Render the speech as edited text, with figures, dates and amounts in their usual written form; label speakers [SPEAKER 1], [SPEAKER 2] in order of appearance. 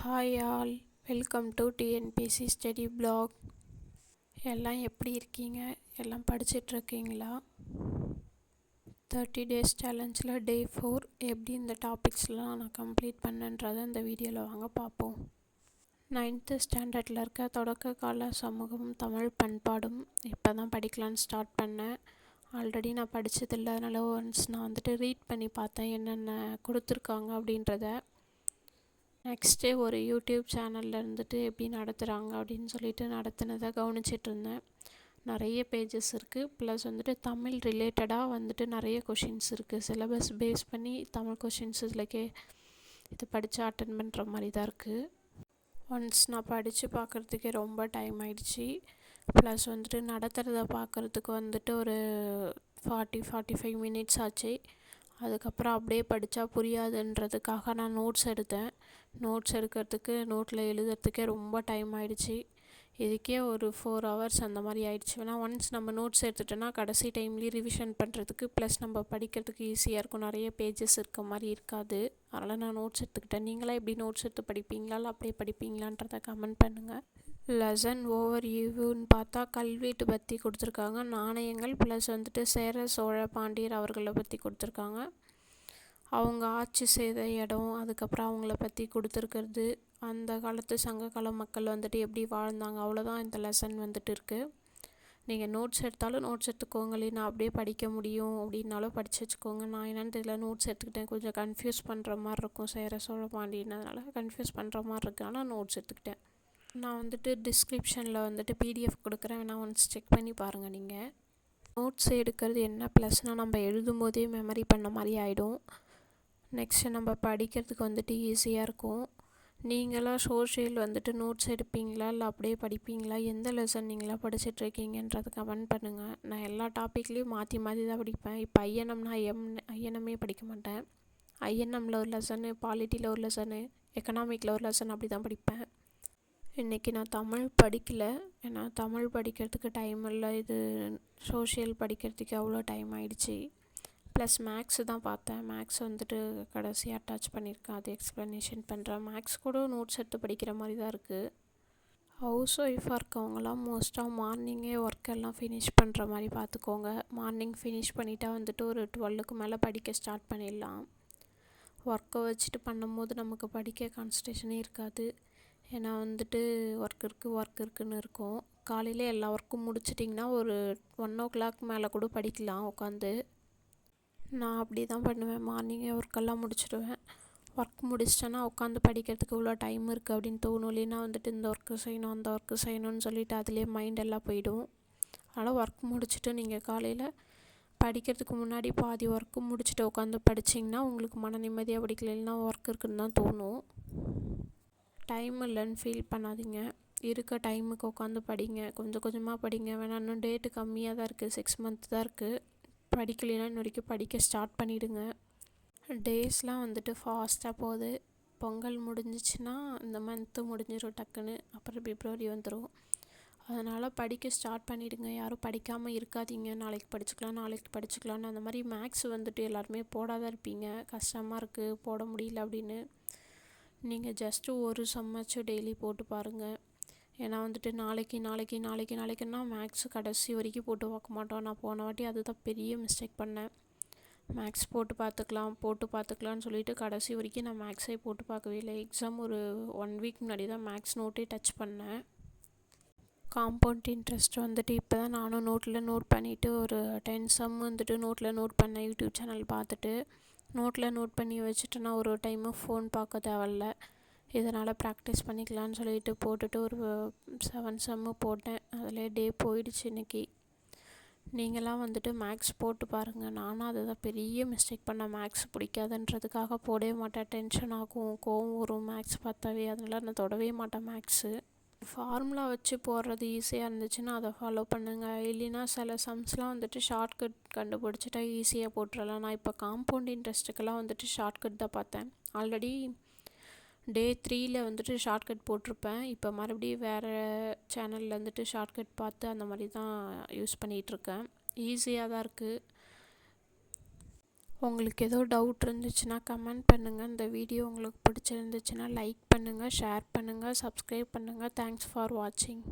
[SPEAKER 1] Hi all, welcome to TNPSC study block. எல்லாம் எப்படி இருக்கீங்க? எல்லாம் படிச்சிட்ருக்கீங்களா? 30 days சேலஞ்சில் டே 4 எப்படி இந்த டாபிக்ஸ்லாம் நான் கம்ப்ளீட் பண்ணேன்றதை இந்த வீடியோவில் வாங்க பார்ப்போம். 9th ஸ்டாண்டர்டில் இருக்க தொடக்க கால சமூகம் தமிழ் பண்பாடும் இப்போ தான் படிக்கலான்னு ஸ்டார்ட் பண்ணேன். ஆல்ரெடி நான் படித்ததில்லை, அதனால் ஒன்ஸ் நான் ரீட் பண்ணி பார்த்தேன் என்னென்ன கொடுத்துருக்காங்க அப்படின்றத. நெக்ஸ்ட்டு ஒரு யூடியூப் சேனலில் எப்படி நடத்துகிறாங்க அப்படின்னு சொல்லிட்டு நடத்துனதை கவனிச்சிட்டு இருந்தேன். நிறைய பேஜஸ் இருக்குது, ப்ளஸ் தமிழ் ரிலேட்டடாக நிறைய கொஷின்ஸ் இருக்குது. சிலபஸ் பேஸ் பண்ணி தமிழ் கொஷின்ஸ் இது படித்து அட்டன் பண்ணுற மாதிரி தான் இருக்குது. ஒன்ஸ் நான் படித்து பார்க்குறதுக்கே ரொம்ப டைம் ஆயிடுச்சு. ப்ளஸ் நடத்துகிறத பார்க்குறதுக்கு ஒரு 40-45 மினிட்ஸ் ஆச்சு. அதுக்கப்புறம் அப்படியே படித்தா புரியாதுன்றதுக்காக நான் நோட்ஸ் எடுத்தேன். நோட்ஸ் எடுக்கிறதுக்கு நோட்டில் எழுதுறதுக்கே ரொம்ப டைம் ஆகிடுச்சு. இதுக்கே ஒரு 4 hours அந்த மாதிரி ஆயிடுச்சு. ஏன்னா ஒன்ஸ் நம்ம நோட்ஸ் எடுத்துட்டோன்னா கடைசி டைம்லேயும் ரிவிஷன் பண்ணுறதுக்கு ப்ளஸ் நம்ம படிக்கிறதுக்கு ஈஸியாக இருக்கும். நிறைய பேஜஸ் இருக்க மாதிரி இருக்காது. அதனால் நான் நோட்ஸ் எடுத்துக்கிட்டேன். நீங்களாம் எப்படி நோட்ஸ் எடுத்து படிப்பீங்களா இல்லை அப்படியே படிப்பீங்களான்றதை கமெண்ட் பண்ணுங்கள். லெசன் ஓவர் வியூன்னு பார்த்தா கல்வெட்டு பற்றி கொடுத்துருக்காங்க. நாணயங்கள் ப்ளஸ் சேர சோழ பாண்டியர் அவர்களை பற்றி கொடுத்துருக்காங்க. அவங்க ஆட்சி செய்த இடம், அதுக்கப்புறம் அவங்கள பற்றி கொடுத்துருக்கிறது, அந்த காலத்து சங்ககால மக்கள் எப்படி வாழ்ந்தாங்க, அவ்வளோதான் இந்த லெசன் இருக்குது. நீங்கள் நோட்ஸ் எடுத்தாலும் நோட்ஸ் எடுத்துக்கோங்க, நான் அப்படியே படிக்க முடியும் அப்படின்னாலும் படித்து வச்சுக்கோங்க. நான் என்னென்னு தெரியல, நோட்ஸ் எடுத்துக்கிட்டேன். கொஞ்சம் கன்ஃபியூஸ் பண்ணுற மாதிரி இருக்கும், சேர சோழ பாண்டியனதுனால கன்ஃபியூஸ் பண்ணுற மாதிரி இருக்குது. ஆனால் நோட்ஸ் எடுத்துக்கிட்டேன். நான் டிஸ்கிரிப்ஷனில் பிடிஎஃப் கொடுக்குறேன், வேணால் ஒன்ஸ் செக் பண்ணி பாருங்கள். நீங்கள் நோட்ஸ் எடுக்கிறது என்ன ப்ளஸ்னால் நம்ம எழுதும் போதே மெமரி பண்ண மாதிரி ஆகிடும். நெக்ஸ்ட்டு நம்ம படிக்கிறதுக்கு ஈஸியாக இருக்கும். நீங்களாம் சோஷியல் நோட்ஸ் எடுப்பீங்களா இல்லை அப்படியே படிப்பீங்களா? எந்த லெசன் நீங்களாம் படிச்சிட்ருக்கீங்கன்றது கமெண்ட் பண்ணுங்கள். நான் எல்லா டாப்பிக்லேயும் மாற்றி மாற்றி தான் படிப்பேன். இப்போ ஐஎன்எம்னா ஐஎன்எம்மே படிக்க மாட்டேன். ஐஎன்எம்மில் ஒரு லெசனு, பாலிட்டியில் ஒரு லெசனு, எக்கனாமிக்கில் ஒரு லெசன் அப்படி தான் படிப்பேன். இன்றைக்கி நான் தமிழ் படிக்கலை, ஏன்னா தமிழ் படிக்கிறதுக்கு டைம் இல்லை. இது சோஷியல் படிக்கிறதுக்கு அவ்வளோ டைம் ஆகிடுச்சி. ப்ளஸ் மேக்ஸு தான் பார்த்தேன். மேக்ஸ் கடைசி அட்டாச் பண்ணியிருக்கேன், அது எக்ஸ்ப்ளனேஷன் பண்ணுறேன். மேக்ஸ் கூட நோட்ஸ் எடுத்து படிக்கிற மாதிரி தான் இருக்குது. ஹவுஸ் ஒய்ஃபாக இருக்கவங்களாம் மோஸ்ட்டாக மார்னிங்கே ஒர்க்கெல்லாம் ஃபினிஷ் பண்ணுற மாதிரி பார்த்துக்கோங்க. மார்னிங் ஃபினிஷ் பண்ணிட்டா ஒரு 12க்கு மேலே படிக்க ஸ்டார்ட் பண்ணிடலாம். ஒர்க்கை வச்சுட்டு பண்ணும்போது நமக்கு படிக்க கான்சன்ட்ரேஷனே இருக்காது. ஏன்னா ஒர்க் இருக்குதுன்னு இருக்கும். காலையில் எல்லா ஒர்க்கும் முடிச்சிட்டிங்கன்னா ஒரு 1 o'clock மேலே கூட படிக்கலாம் உட்காந்து. நான் அப்படி தான் பண்ணுவேன். மார்னிங்கே ஒர்க்கெல்லாம் முடிச்சிடுவேன். ஒர்க் முடிச்சிட்டேன்னா உட்காந்து படிக்கிறதுக்கு இவ்வளோ டைம் இருக்குது அப்படின்னு தோணும். இல்லைன்னா இந்த ஒர்க்கு செய்யணும், அந்த ஒர்க்கு செய்யணும்னு சொல்லிட்டு அதிலே மைண்ட் எல்லாம் போயிடும். அதனால் ஒர்க் முடிச்சுட்டு நீங்கள் காலையில் படிக்கிறதுக்கு முன்னாடி பாதி ஒர்க்கு முடிச்சுட்டு உட்காந்து படிச்சிங்கன்னா உங்களுக்கு மன நிம்மதியாக படிக்கல. இல்லைன்னா ஒர்க் இருக்குதுன்னு தான் தோணும். டைம் இல்லைன்னு ஃபீல் பண்ணாதீங்க. இருக்க டைமுக்கு உட்காந்து படிங்க. கொஞ்சம் கொஞ்சமாக படிங்க. வேணா இன்னும் டேட்டு கம்மியாக தான் இருக்குது, 6 months தான் இருக்குது. படிக்கலைன்னா இன்ன வரைக்கும் படிக்க ஸ்டார்ட் பண்ணிவிடுங்க. டேஸ்லாம் ஃபாஸ்ட்டாக போகுது. பொங்கல் முடிஞ்சிச்சுன்னா இந்த மந்த்து முடிஞ்சிடும் டக்குன்னு. அப்புறம் பிப்ரவரி வந்துடும். அதனால் படிக்க ஸ்டார்ட் பண்ணிவிடுங்க. யாரும் படிக்காமல் இருக்காதீங்க. நாளைக்கு படிச்சுக்கலான்னு அந்த மாதிரி மேக்ஸ் எல்லாருமே போடாத இருப்பீங்க. கஷ்டமாக இருக்குது, போட முடியல அப்படின்னு. நீங்கள் ஜஸ்ட்டு ஒரு சம்மாச்சும் டெய்லி போட்டு பாருங்கள். ஏன்னா நாளைக்குன்னா மேக்ஸ் கடைசி வரைக்கும் போட்டு பார்க்க மாட்டோம். நான் போன வாட்டி அதுதான் பெரிய மிஸ்டேக் பண்ணேன். மேக்ஸ் போட்டு பார்த்துக்கலான்னு சொல்லிட்டு கடைசி வரைக்கும் நான் மேக்ஸே போட்டு பார்க்கவே இல்லை. எக்ஸாம் ஒரு 1 week முன்னாடி தான் மேக்ஸ் நோட்டே டச் பண்ணேன். காம்பவுண்ட் இன்ட்ரெஸ்ட் இப்போ தான் நானும் நோட்டில் நோட் பண்ணிவிட்டு ஒரு 10 sum நோட்டில் நோட் பண்ணேன். யூடியூப் சேனல் பார்த்துட்டு நோட்டில் நோட் பண்ணி வச்சுட்டு நான் ஒரு டைமு ஃபோன் பார்க்க தேவையில்ல. இதனால் ப்ராக்டிஸ் பண்ணிக்கலான்னு சொல்லிட்டு போட்டுட்டு ஒரு 7 sum போட்டேன். அதிலே டே போயிடுச்சு இன்றைக்கி. நீங்களாம் மேக்ஸ் போட்டு பாருங்கள். நானும் அதை தான் பெரிய மிஸ்டேக் பண்ணேன். மேக்ஸ் பிடிக்காதுன்றதுக்காக போடவே மாட்டேன். டென்ஷன் ஆகும், கோவம் வரும் மேக்ஸ் பார்த்தாவே. அதனால் நான் தொடவே மாட்டேன் மேக்ஸு. ஃபார்முலா வச்சு போடுறது ஈஸியாக இருந்துச்சுன்னா அதை ஃபாலோ பண்ணுங்கள். இல்லைன்னா சில சம்ஸ்லாம் ஷார்ட்கட் கண்டுபிடிச்சிட்டா ஈஸியாக போட்டுடலாம். நான் இப்போ காம்பவுண்ட் இன்ட்ரெஸ்ட்டுக்கெல்லாம் ஷார்ட்கட் தான் பார்த்தேன். ஆல்ரெடி டே 3ல் ஷார்ட்கட் போட்டிருப்பேன். இப்போ மறுபடியும் வேறு சேனலில் ஷார்ட்கட் பார்த்து அந்த மாதிரி தான் யூஸ் பண்ணிகிட்ருக்கேன். ஈஸியாக தான் இருக்குது. உங்களுக்கு ஏதோ டவுட் இருந்துச்சுன்னா கமெண்ட் பண்ணுங்கள். இந்த வீடியோ உங்களுக்கு பிடிச்சிருந்துச்சுன்னா லைக் பண்ணுங்கள், ஷேர் பண்ணுங்கள், சப்ஸ்கிரைப் பண்ணுங்கள். தேங்க்ஸ் ஃபார் வாட்சிங்.